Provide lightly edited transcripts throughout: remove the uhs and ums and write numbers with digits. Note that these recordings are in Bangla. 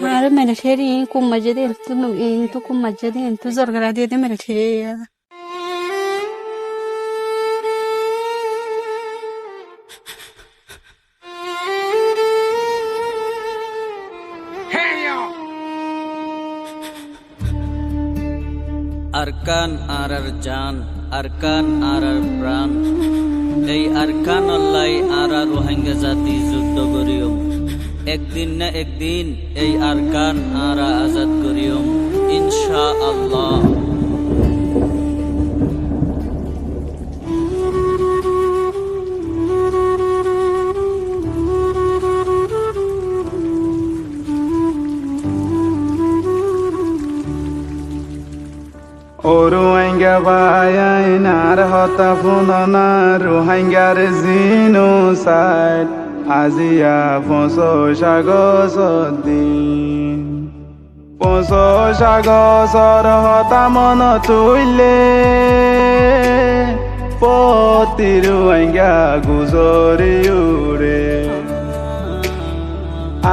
Ara menaxeri kum majedi tu no tu kum majedi tu zorgara de menaxeri. Arkan আর জান, আরকান আর প্রাণ, এই আরকান আল্লাহ আর রোহিঙ্গা জাতি যুদ্ধ করিয়ম। একদিন না একদিন এই আরকান আর আজাদ করিয়ম ইনশাআল্লাহ। O Rohingya bayan ar hota funana Rohingyaর genocide আজিয়া ৫০ August দিন ৫০ আগস্টৰ হতা মন তুইলে প্ৰতি ৰোহিংগা গুজৰি উৰে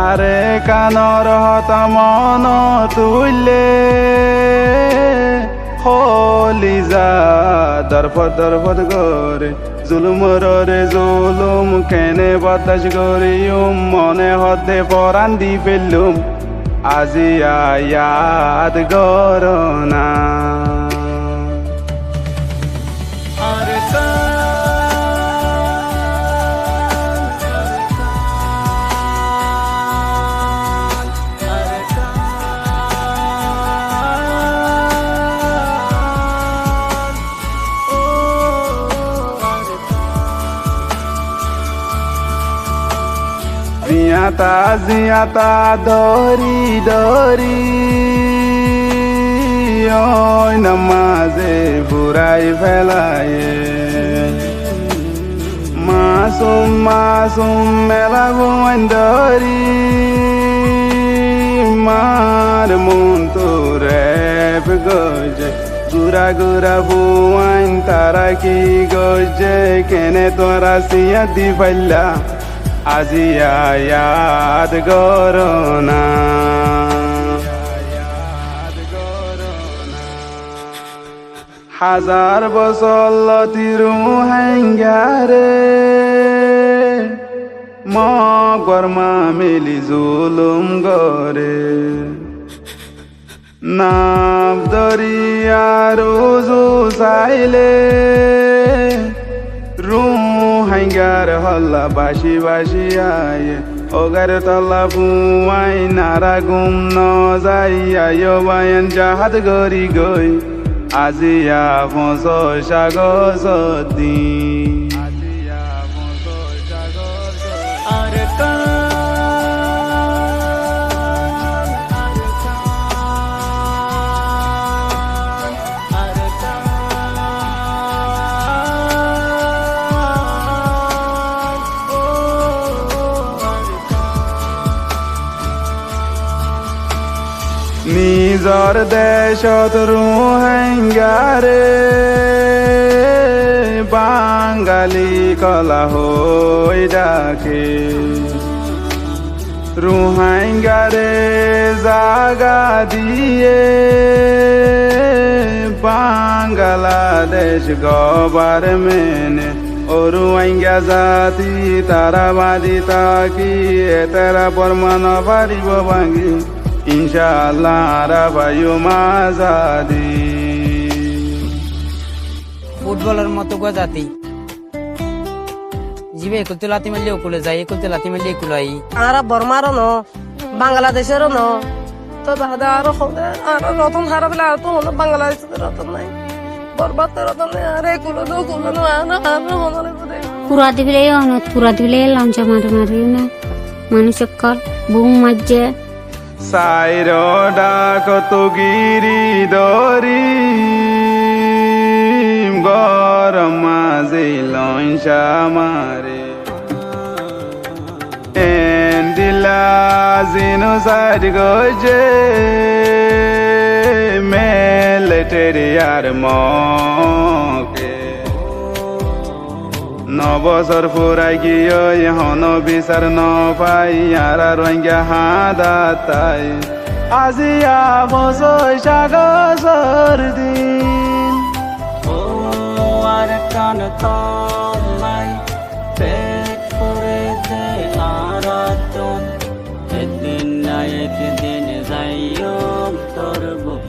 আরে কানৰ হতা মন তুইলে হলি যা দরফত করে জুলুমরে জুলুম কেনে বদাস করিম মনে হতে পরান দি পেলুম আজি আয়াদ গরনা জিয়াতা দরি দরি ওই নামাজে বুড়াই ফেলায়ে মাসুম মেলা ঘুমান দরি মার মন তো রেপ গজে গুরা বুয়াইন তারা কি গজে কেনে তোরা সিয়া দি পাইলা আজি আয়াদ গরনা হাজার বছর লতিরু হাঙ্গারে মগরমা মিলি জুলুম গরে নাম দরিয়ারু জু চাইলে হাঙ্গার হল্লা বাসি আয়ে ওগার তলা বুয়াই নারা গুম ন যাই বায়ান জাহাদ গরি গই আজিয়া ৫০ আগস্ট দিন নিজর দেশত রোহিঙ্গারে বাঙালি কলা হই ডাকে রোহিঙ্গারে জাগা দিয়ে বাংলাদেশ গভর্নমেন্ট ও রোহিঙ্গা জাতি তারা বাদি তাকি এতারা প্রমাণ পারিব ভাঙি ইনশাআল্লাহ আরাবায়ু মাজাদি ফুটবলের মতো গজাতি জিবে একুলতে লাতি মারলে ওকুলে যাই একুলতে লাতি মারলে একুলাই আর বর্মারও ন বাংলাদেশেরও ন তো দাদা আরো রতন হারা বলে আর তো হলো বাংলাদেশের রতন নাই বরবাদ রতন নাই আর একুলো তো কুলো ন আর হলো বোধে পুরা দিলে লঞ্চা মারি না মানুষ কর বুম মাঝে সাইর ডাক তো গিরি দরি গরম মাঝে লঞ্চা মারে এন্দিলা জিনোসাইড গজে মিলিটারি আর মকে বছর ফুরাই গিয়ে হন বিচার ন পাই আর রোহিঙ্গা হাদা তাই আজিয়া বছর সাগর দিন ও আর কান তলাই পেট করে দে আরাতন একদিন না একদিন যাইও তোর বুক